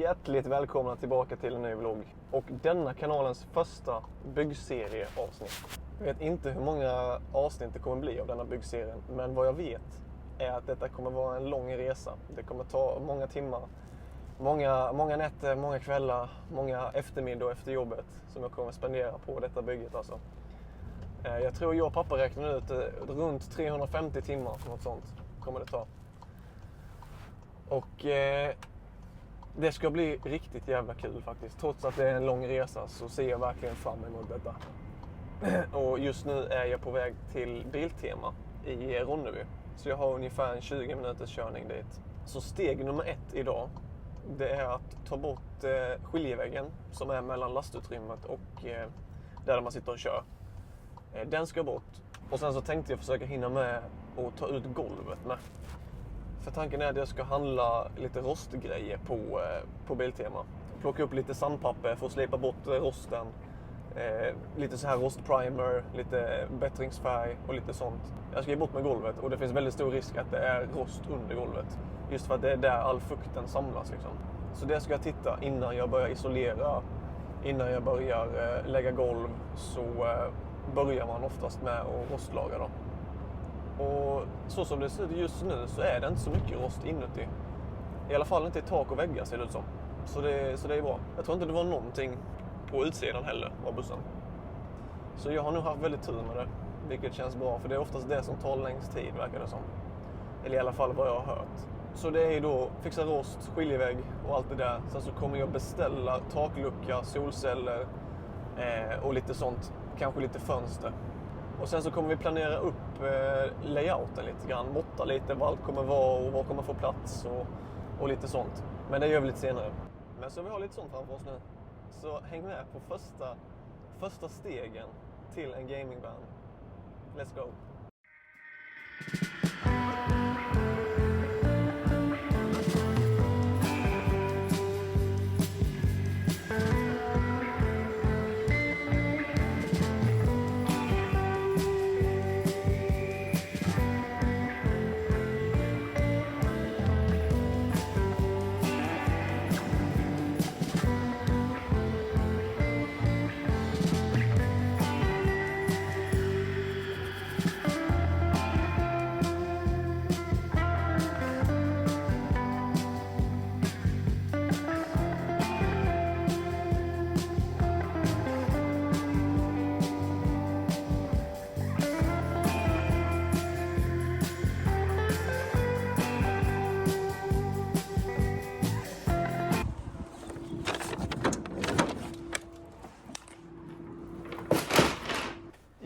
Hjärtligt välkomna tillbaka till en ny vlogg. Och denna kanalens första byggserieavsnitt. Jag vet inte hur många avsnitt det kommer bli av denna byggserien. Men vad jag vet är att detta kommer vara en lång resa. Det kommer ta många timmar. Många nätter, många kvällar, många eftermiddag efter jobbet som jag kommer spendera på detta bygget alltså. Jag tror jag och pappa räknar ut runt 350 timmar, något sånt kommer det ta. Och det ska bli riktigt jävla kul faktiskt. Trots att det är en lång resa så ser jag verkligen fram emot detta. Och just nu är jag på väg till Biltema i Ronneby. Så jag har ungefär en 20 minuters körning dit. Så steg nummer 1 idag, det är att ta bort skiljeväggen som är mellan lastutrymmet och där man sitter och kör. Den ska bort. Och sen så tänkte jag försöka hinna med att ta ut golvet med. För tanken är att jag ska handla lite rostgrejer på Biltema. Plocka upp lite sandpapper för att slipa bort rosten. Lite så här rostprimer, lite bättringsfärg och lite sånt. Jag ska ge bort med golvet och det finns väldigt stor risk att det är rost under golvet. Just för att det är där all fukten samlas liksom. Så det ska jag titta innan jag börjar isolera. Innan jag börjar lägga golv så börjar man oftast med att rostlaga då. Och så som det ser ut just nu så är det inte så mycket rost inuti. I alla fall inte i tak och väggar ser det ut som. Så det är bra. Jag tror inte det var någonting på utsidan heller av bussen. Så jag har nog haft väldigt tur med det. Vilket känns bra för det är oftast det som tar längst tid verkar det som. Eller i alla fall vad jag har hört. Så det är ju då fixa rost, skiljevägg och allt det där. Sen så kommer jag beställa taklucka, solceller och lite sånt. Kanske lite fönster. Och sen så kommer vi planera upp layouten lite grann. Måtta lite vad allt kommer vara och vad kommer få plats och lite sånt. Men det gör vi lite senare. Men så vi har lite sånt framför oss nu. Så häng med på första stegen till en gamingvan. Let's go!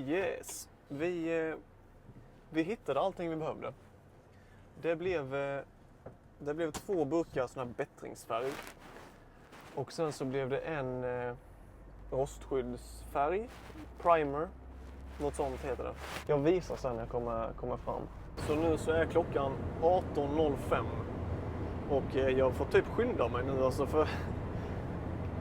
Yes, vi hittade allting vi behövde. Det blev 2 burkar sån här bättringsfärg. Och sen så blev det en rostskyddsfärg, primer, något sånt heter det. Jag visar sen när jag kommer fram. Så nu så är klockan 18.05 och jag får typ skynda mig nu alltså för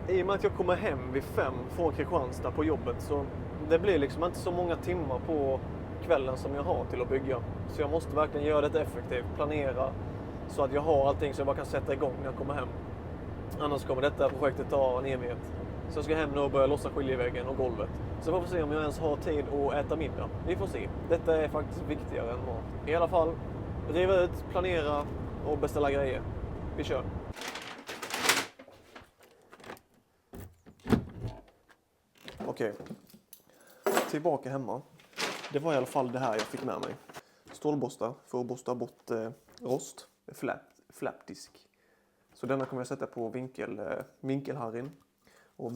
i och med att jag kommer hem vid 5 från Kristianstad på jobbet så det blir liksom inte så många timmar på kvällen som jag har till att bygga. Så jag måste verkligen göra det effektivt, planera så att jag har allting så jag bara kan sätta igång när jag kommer hem. Annars kommer detta projektet ta en evighet. Så jag ska hem nu och börja lossa skiljeväggen och golvet. Så får vi se om jag ens har tid att äta middag. Vi får se. Detta är faktiskt viktigare än mat. I alla fall, riva ut, planera och beställa grejer. Vi kör. Okej. Tillbaka hemma. Det var i alla fall det här jag fick med mig. Stålborstar för att borsta bort rost. Flapdisk. Så denna kommer jag sätta på vinkelharrin. Och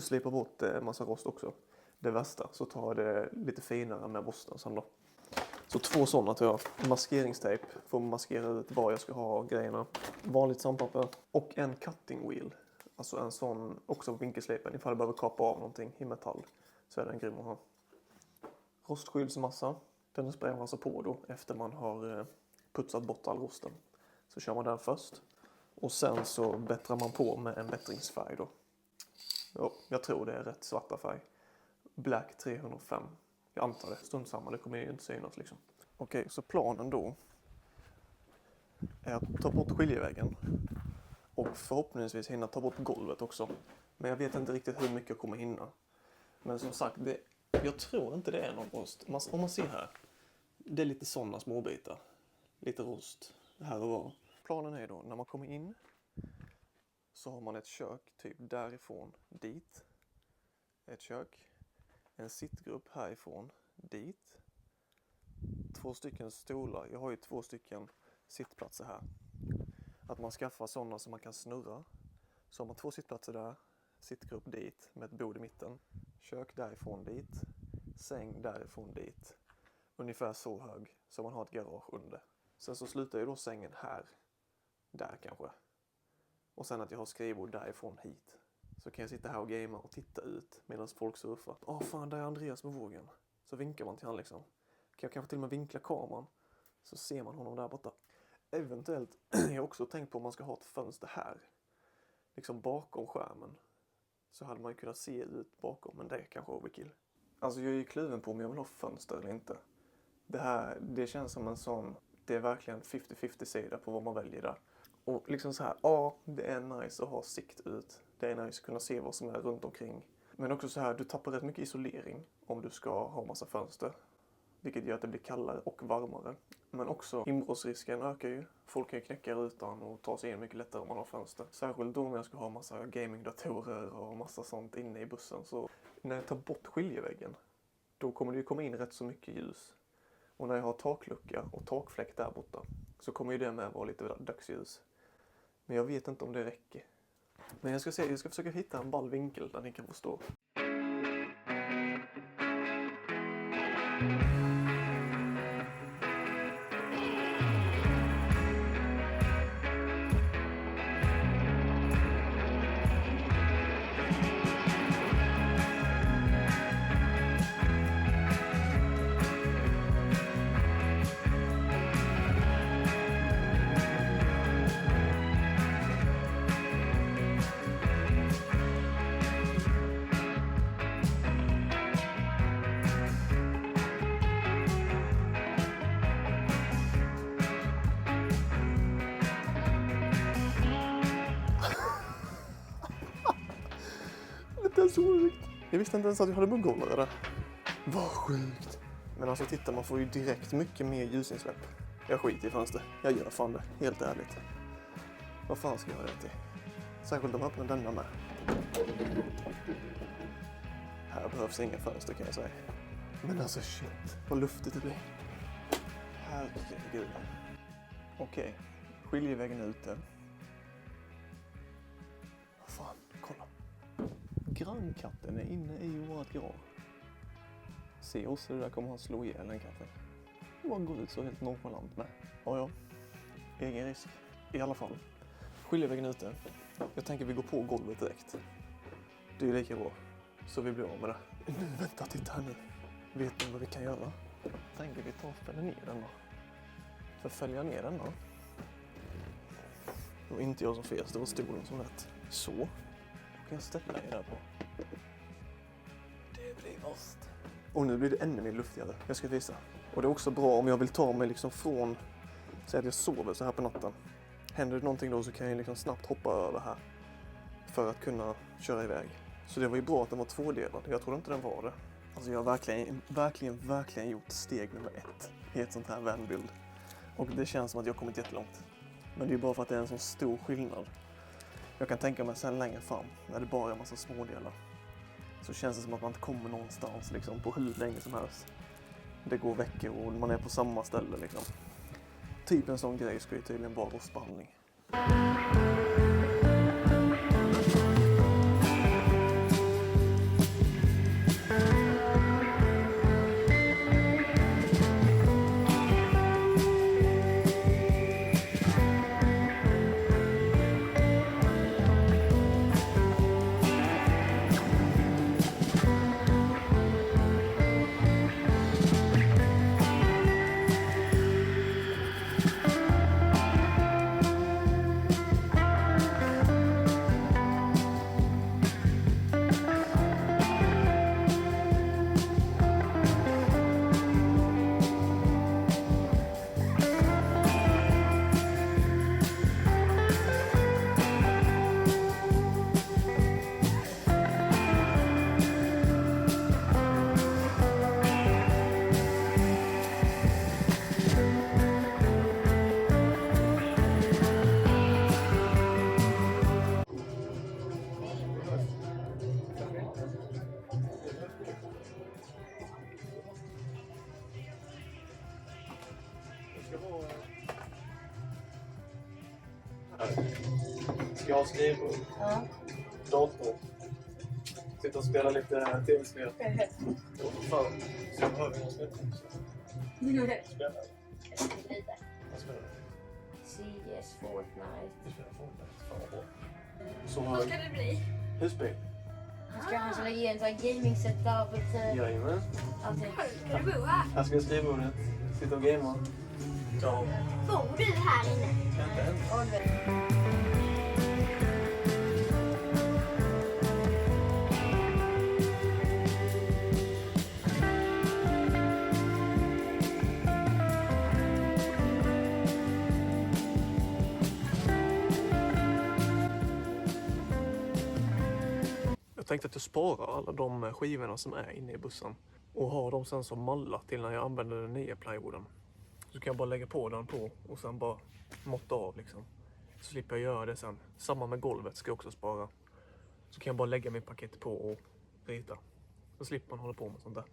slipa bort massa rost också. Det värsta så tar det lite finare med borsten sen då. Så 2 sådana tror jag. Maskeringstejp för att maskera ut var jag ska ha grejerna. Vanligt sandpapper. Och en cutting wheel. Alltså en sån också vinkelslipen ifall jag behöver kapa av någonting i metall. Så är den grym att ha. Rostskyddsmassa. Den sprayar man alltså på då efter man har putsat bort all rosten. Så kör man den först. Och sen så bättrar man på med en bättringsfärg då. Ja, jag tror det är rätt svarta färg. Black 305. Jag antar det. Stund samma, det kommer ju inte synas liksom. Okej, så planen då är att ta bort skiljeväggen. Och förhoppningsvis hinna ta bort golvet också. Men jag vet inte riktigt hur mycket jag kommer hinna. Men som sagt, jag tror inte det är någon rost. Om man ser här. Det är lite sådana småbitar. Lite rost här och var. Planen är då, när man kommer in så har man ett kök typ därifrån dit. Ett kök. En sittgrupp härifrån dit. 2 stycken stolar. Jag har ju 2 stycken sittplatser här. Att man skaffar sådana som man kan snurra. Så har man 2 sittplatser där. Sittgrupp dit med ett bord i mitten. Kök därifrån dit. Säng därifrån dit. Ungefär så hög så man har ett garage under. Sen så slutar ju då sängen här. Där kanske. Och sen att jag har skrivbord därifrån hit. Så kan jag sitta här och gamea och titta ut medan folk surfar. Fan, där är Andreas med vågen. Så vinkar man till han liksom. Kan jag kanske till och med vinkla kameran. Så ser man honom där borta. Eventuellt har jag också tänkt på om man ska ha ett fönster här. Liksom bakom skärmen. Så hade man ju kunnat se ut bakom. Men det är kanske overkill. Alltså jag är ju kluven på om jag vill ha fönster eller inte. Det känns som en sån... Det är verkligen 50-50 sida på vad man väljer där. Och liksom så här, det är nice att ha sikt ut. Det är nice att kunna se vad som är runt omkring. Men också så här, du tappar rätt mycket isolering om du ska ha massa fönster. Vilket gör att det blir kallare och varmare. Men också inbrottsrisken ökar ju. Folk kan ju knäcka rutan och ta sig in mycket lättare om man har fönster. Särskilt då om jag ska ha massa gamingdatorer och massa sånt inne i bussen. Så när jag tar bort skiljeväggen, då kommer det ju komma in rätt så mycket ljus. Och när jag har taklucka och takfläkt där borta så kommer ju det med vara lite dagsljus. Men jag vet inte om det räcker. Men jag ska försöka hitta en ball vinkel där ni kan förstå. Det är så sjukt. Jag visste inte ens att jag hade mugghållare där. Vad sjukt. Men alltså titta, man får ju direkt mycket mer ljusinsläpp. Jag skiter i fönster. Jag gör fan det. Helt ärligt. Vad fan ska jag göra det till? Särskilt om jag öppnar denna med. Här behövs inga fönster kan jag säga. Men alltså shit. Vad luftigt det blir. Herregud. Okej. Skiljevägen ute. Vad fan. Kolla. Grannkatten är inne i vårt garage. Se oss, det där kommer han slå ihjäl den katten. Man går ut så helt nonchalant med. Ja. Egen risk. I alla fall. Skiljevägen ute. Jag tänker vi går på golvet direkt. Det är ju lika bra. Så vi blir av med det. Nu, vänta, titta här nu. Vet ni vad vi kan göra? Tänker vi ta och fälla ner den då. För fälla ner den då. Det var inte jag som fes, det var stolen som lät. Så. Då kan jag ställa er där på. Det blir ost. Och nu blir det ännu mer luftigare. Jag ska visa. Och det är också bra om jag vill ta mig liksom från... Säg att jag sover så här på natten. Händer det någonting då så kan jag liksom snabbt hoppa över här. För att kunna köra iväg. Så det var ju bra att den var tvådelad. Jag trodde inte den var det. Alltså jag har verkligen gjort steg nummer 1 i ett sånt här vanbild. Och det känns som att jag kommit jättelångt. Men det är bara för att det är en sån stor skillnad. Jag kan tänka mig sen längre fram, när det bara är en massa smådelar. Så känns det som att man inte kommer någonstans liksom, på hur länge som helst. Det går veckor och man är på samma ställe liksom. Typ en sån grej ska ju tydligen vara rostbehandling. Ska jag ha skrivbord? Ja. Dator? Sitta och spela lite tv-spel? Jo, fan. Så jag behöver någon spel. Spela? Jag spelar lite. Vad spelar du? CS, Fortnite. Du spelar Fortnite? Fan vad bra. Så Vad ska det bli? husbil? Han ska ge en sån här gaming setup. Jajamän. Allting. Ska du bo här? Här ska jag skrivbordet. Sitta och gamea. Ja. Bor du här inne? Inte än. Jag tänkte att jag sparar alla de skivorna som är inne i bussen och har dem sen som mallar till när jag använder den nya plywoodden. Så kan jag bara lägga på den på och sen bara måtta av liksom. Så slipper jag göra det sen. Samma med golvet ska jag också spara. Så kan jag bara lägga min paket på och rita. Så slipper man hålla på med sånt där.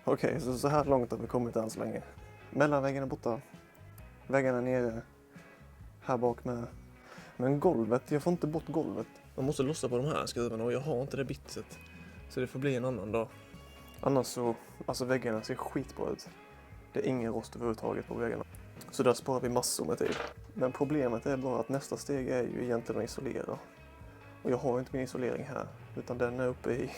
Okej, så här långt har vi kommit än så länge. Mellanväggen är borta. Väggarna är nere. Här bak med. Men golvet, jag får inte bort golvet. Man måste lossa på de här skruvarna och jag har inte det bitset. Så det får bli en annan dag. Annars så, alltså väggarna ser skitbra ut. Det är ingen rost överhuvudtaget på väggarna. Så där sparar vi massor med tid. Men problemet är bara att nästa steg är ju egentligen att isolera. Och jag har inte min isolering här. Utan den är uppe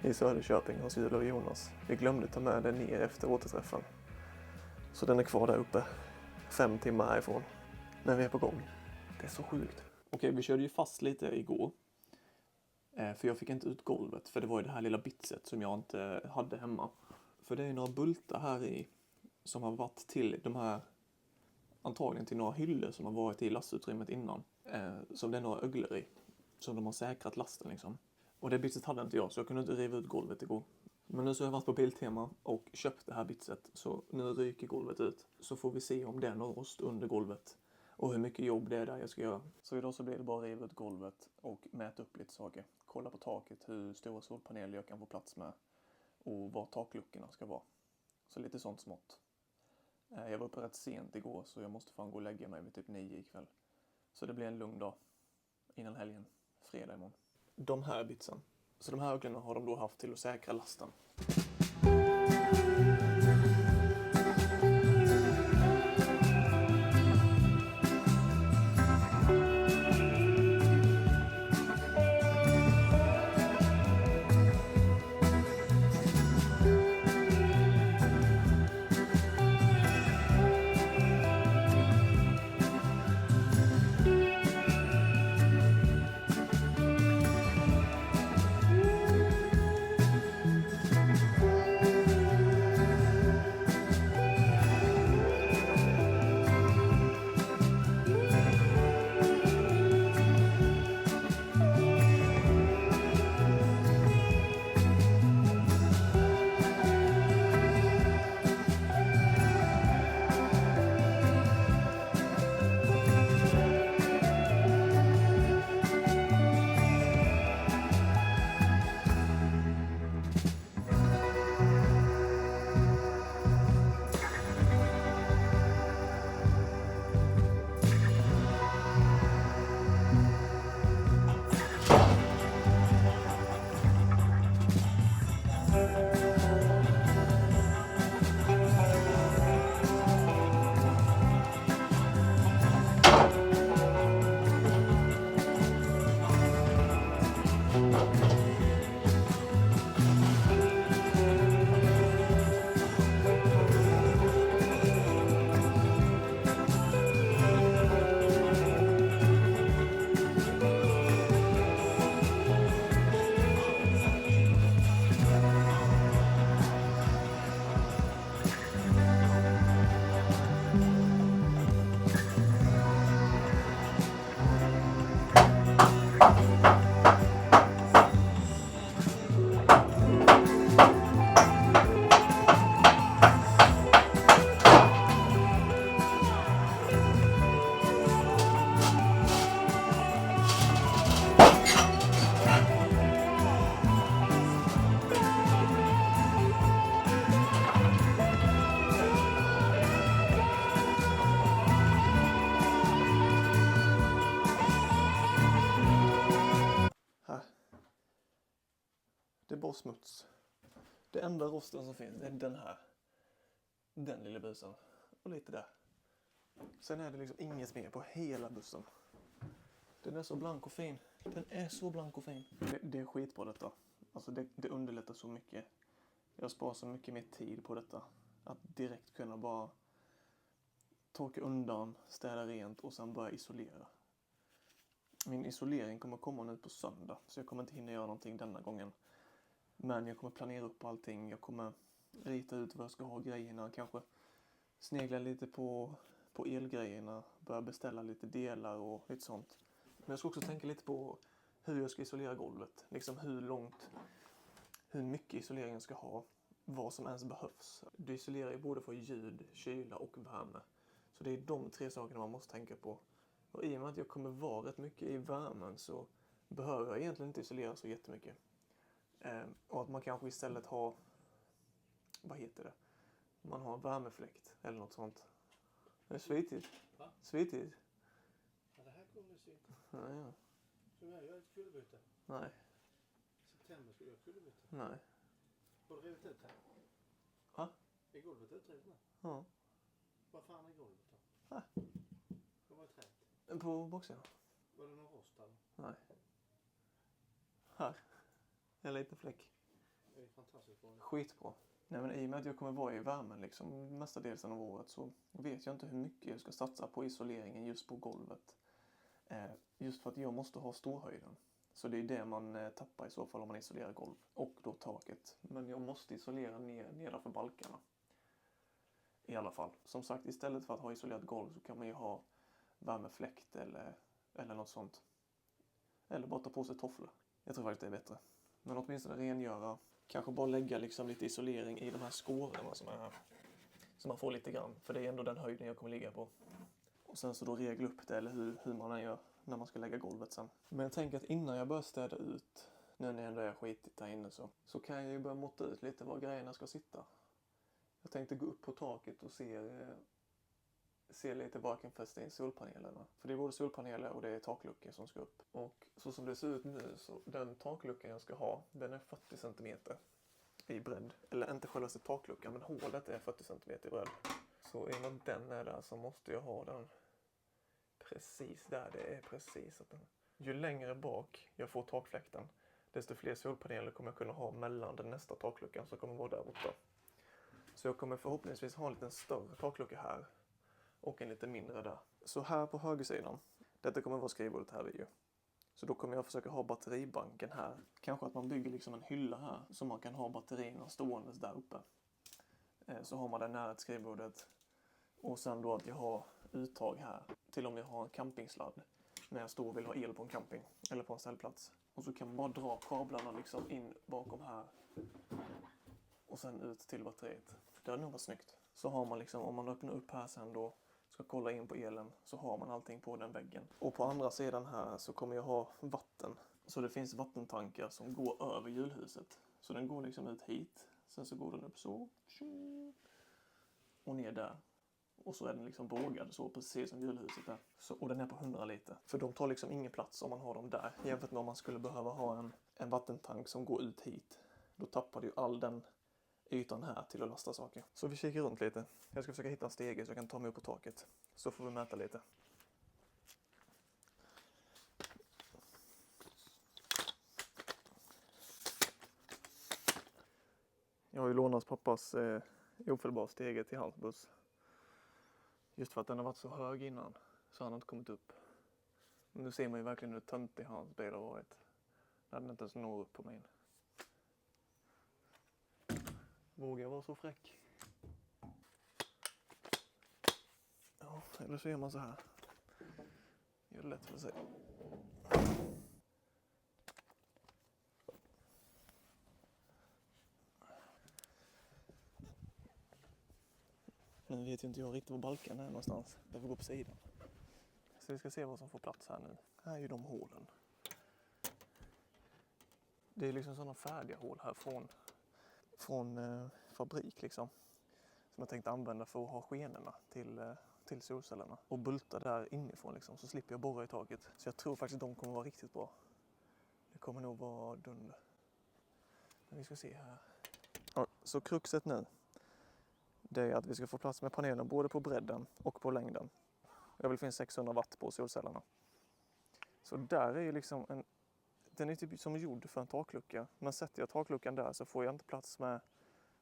i Söderköping hos Julia och Jonas. Vi glömde ta med den ner efter återträffen. Så den är kvar där uppe. 5 timmar härifrån. Men vi är på gång. Det är så sjukt. Okej, vi körde ju fast lite igår. För jag fick inte ut golvet. För det var ju det här lilla bitset som jag inte hade hemma. För det är några bultar här i. Som har varit till de här. Antagligen till några hyllor som har varit i lastutrymmet innan. Som det är några öglor i. Som de har säkrat lasten liksom. Och det bitset hade inte jag, så jag kunde inte riva ut golvet igår. Men nu så har jag varit på Biltema och köpt det här bitset. Så nu ryker golvet ut. Så får vi se om det är någon rost under golvet. Och hur mycket jobb det är där jag ska göra. Så idag så blir det bara att riva ut golvet och mäta upp lite saker. Kolla på taket, hur stora solpaneler jag kan få plats med. Och var takluckorna ska vara. Så lite sånt smått. Jag var uppe rätt sent igår så jag måste fan gå och lägga mig vid typ 9 ikväll. Så det blir en lugn dag innan helgen, fredag imorgon. De här bitsen. Så de här öglorna har de då haft till att säkra lasten. bara smuts. Det enda rosten som finns är den här. Den lilla bussen. Och lite där. Sen är det liksom inget mer på hela bussen. Den är så blank och fin. Den är så blank och fin. Det är skit på detta. Alltså det underlättar så mycket. Jag sparar så mycket mer tid på detta. Att direkt kunna bara torka undan, städa rent och sen börja isolera. Min isolering kommer komma nu på söndag. Så jag kommer inte hinna göra någonting denna gången. Men jag kommer planera upp allting. Jag kommer rita ut vad jag ska ha grejerna. Kanske snegla lite på elgrejerna. Börja beställa lite delar och lite sånt. Men jag ska också tänka lite på hur jag ska isolera golvet. Liksom hur mycket isolering jag ska ha. Vad som ens behövs. Du isolerar ju både för ljud, kyla och värme. Så det är de 3 sakerna man måste tänka på. Och i och med att jag kommer vara rätt mycket i värmen så behöver jag egentligen inte isolera så jättemycket. Och att man kanske istället har, vad heter det? Man har värmefläkt eller något sånt. Det är svitigt. Va? Svitigt. Ja, det här kommer du se. Ja. Som jag gör ett kullerbyte. Nej. I september ska jag göra ett kullerbyte. Nej. Har du rivit ut här? Va? Är golvet utrivet nu? Ja. Vad fan är golvet då? Här. Vad var träet? På boxen. Var det någon rost eller? Nej. Här. En liten fläck. Det är fantastiskt bra. Skitbra. Nej, men i och med att jag kommer vara i värmen liksom mestadels av året så vet jag inte hur mycket jag ska satsa på isoleringen just på golvet. Just för att jag måste ha ståhöjden. Så det är det man tappar i så fall om man isolerar golv. Och då taket. Men jag måste isolera nedanför balkarna. I alla fall. Som sagt, istället för att ha isolerat golv så kan man ju ha värmefläkt eller något sånt. Eller bara ta på sig tofflor. Jag tror faktiskt det är bättre. Men åtminstone rengöra. Kanske bara lägga liksom lite isolering i de här skårarna som är här. Så man får lite grann. För det är ändå den höjden jag kommer ligga på. Och sen så då regla upp det eller hur man gör när man ska lägga golvet sen. Men jag tänker att innan jag börjar städa ut. Nu när jag ändå är skitigt här inne så kan jag ju börja måtta ut lite var grejerna ska sitta. Jag tänkte gå upp på taket och se lite var jag kan fästa in solpanelerna. För det är både solpaneler och det är takluckor som ska upp. Och så som det ser ut nu så den takluckan jag ska ha, den är 40 cm i bredd. Eller inte själva takluckan men hålet är 40 cm i bredd. Så i och med att den är där så måste jag ha den precis där. Det är precis att den. Ju längre bak jag får takfläkten desto fler solpaneler kommer jag kunna ha mellan den nästa takluckan som kommer vara där borta. Så jag kommer förhoppningsvis ha en liten större taklucka här. Och en lite mindre där. Så här på högersidan. Detta kommer vara skrivbordet här vid ju. Så då kommer jag försöka ha batteribanken här. Kanske att man bygger liksom en hylla här. Så man kan ha batterierna ståendes där uppe. Så har man det nära skrivbordet. Och sen då att jag har uttag här. Till om jag har en campingsladd. När jag står och vill ha el på en camping. Eller på en ställplats. Och så kan man bara dra kablarna liksom in bakom här. Och sen ut till batteriet. Det hade nog varit snyggt. Så har man liksom, om man öppnar upp här sen då. Ska kolla in på elen så har man allting på den väggen. Och på andra sidan här så kommer jag ha vatten. Så det finns vattentankar som går över hjulhuset. Så den går liksom ut hit. Sen så går den upp så. Och ner där. Och så är den liksom bågad så precis som hjulhuset är. Så, och den är på 100 liter. För de tar liksom ingen plats om man har dem där. Jämfört med om man skulle behöva ha en vattentank som går ut hit. Då tappar du ju all den ytan här till att lasta saker. Så vi kikar runt lite. Jag ska försöka hitta en stege så jag kan ta mig upp på taket. Så får vi mäta lite. Jag har ju lånat pappas ofällbara stege till hans buss. Just för att den har varit så hög innan så han har inte kommit upp. Men nu ser man ju verkligen hur töntig hans bil har varit. Den hade inte ens når upp på min. Vågar vara så fräck. Ja, eller så gör man så här. Gör det lätt för sig. Nu vet ju inte jag riktigt var balkan är någonstans. Jag får gå på sidan. Så vi ska se vad som får plats här nu. Här är ju de hålen. Det är liksom sådana färdiga hål här från fabrik liksom. Som jag tänkte använda för att ha skenorna till solcellerna. Och bulta där inifrån liksom, så slipper jag borra i taket. Så jag tror faktiskt att de kommer vara riktigt bra. Det kommer nog vara dunder. Vi ska se här. Ja, så kruxet nu, det är att vi ska få plats med panelen både på bredden och på längden. Jag vill få in 600 watt på solcellerna. Så där är ju liksom den är typ som gjord för en taklucka. Men sätter jag takluckan där så får jag inte plats med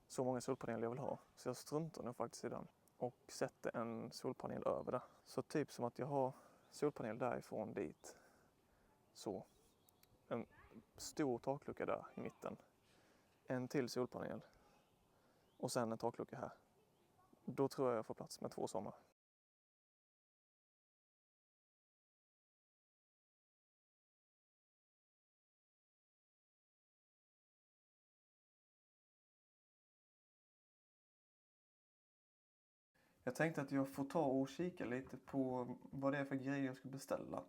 så många solpaneler jag vill ha. Så jag struntar nog faktiskt i den. Och sätter en solpanel över det. Så typ som att jag har solpanel därifrån dit. Så. En stor taklucka där i mitten. En till solpanel. Och sen en taklucka här. Då tror jag får plats med 2 sådana. Jag tänkte att jag får ta och kika lite på vad det är för grejer jag ska beställa.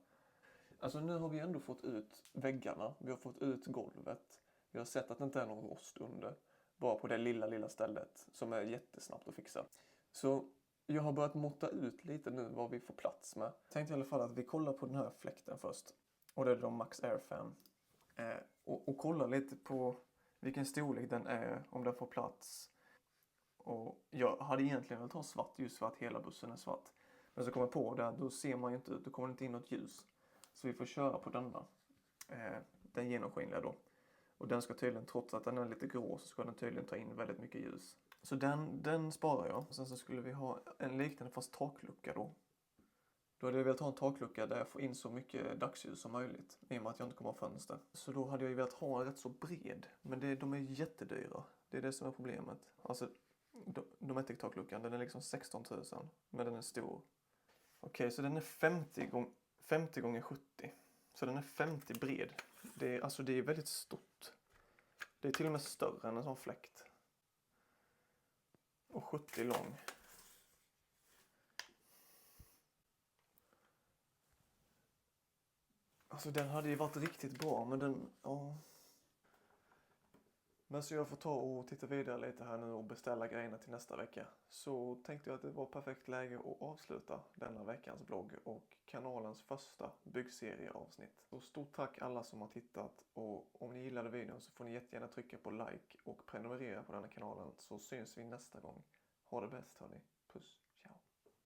Alltså nu har vi ändå fått ut väggarna, vi har fått ut golvet. Vi har sett att det inte är någon rost under. Bara på det lilla stället som är jättesnabbt att fixa. Så jag har börjat måtta ut lite nu vad vi får plats med. Jag tänkte i alla fall att vi kollar på den här fläkten först. Och det är då Max Airfan. Och kollar lite på vilken storlek den är, om den får plats. Och jag hade egentligen velat ha svart just för att hela bussen är svart. Men så kommer jag på det, då ser man ju inte ut, då kommer det inte in något ljus. Så vi får köra på denna. Den genomskinliga då. Och den ska tydligen, trots att den är lite grå, så ska den tydligen ta in väldigt mycket ljus. Så den sparar jag. Och sen så skulle vi ha en liknande fast taklucka då. Då hade jag velat ha en taklucka där jag får in så mycket dagsljus som möjligt. I och med att jag inte kommer ha fönster. Så då hade jag velat ha en rätt så bred. Men de är jättedyra. Det är det som är problemet. Alltså Dometic takluckan, den är liksom 16 000. Men den är stor. Okej, så den är 50 gånger 70. Så den är 50 bred. Det är väldigt stort. Det är till och med större än en sån fläkt. Och 70 lång. Alltså den hade ju varit riktigt bra, men den, ja. Men så jag får ta och titta vidare lite här nu och beställa grejerna till nästa vecka. Så tänkte jag att det var perfekt läge att avsluta denna veckans vlogg och kanalens första byggserieavsnitt. Så stort tack alla som har tittat, och om ni gillade videon så får ni jättegärna trycka på like och prenumerera på denna kanalen, så syns vi nästa gång. Ha det bäst hörni. Puss!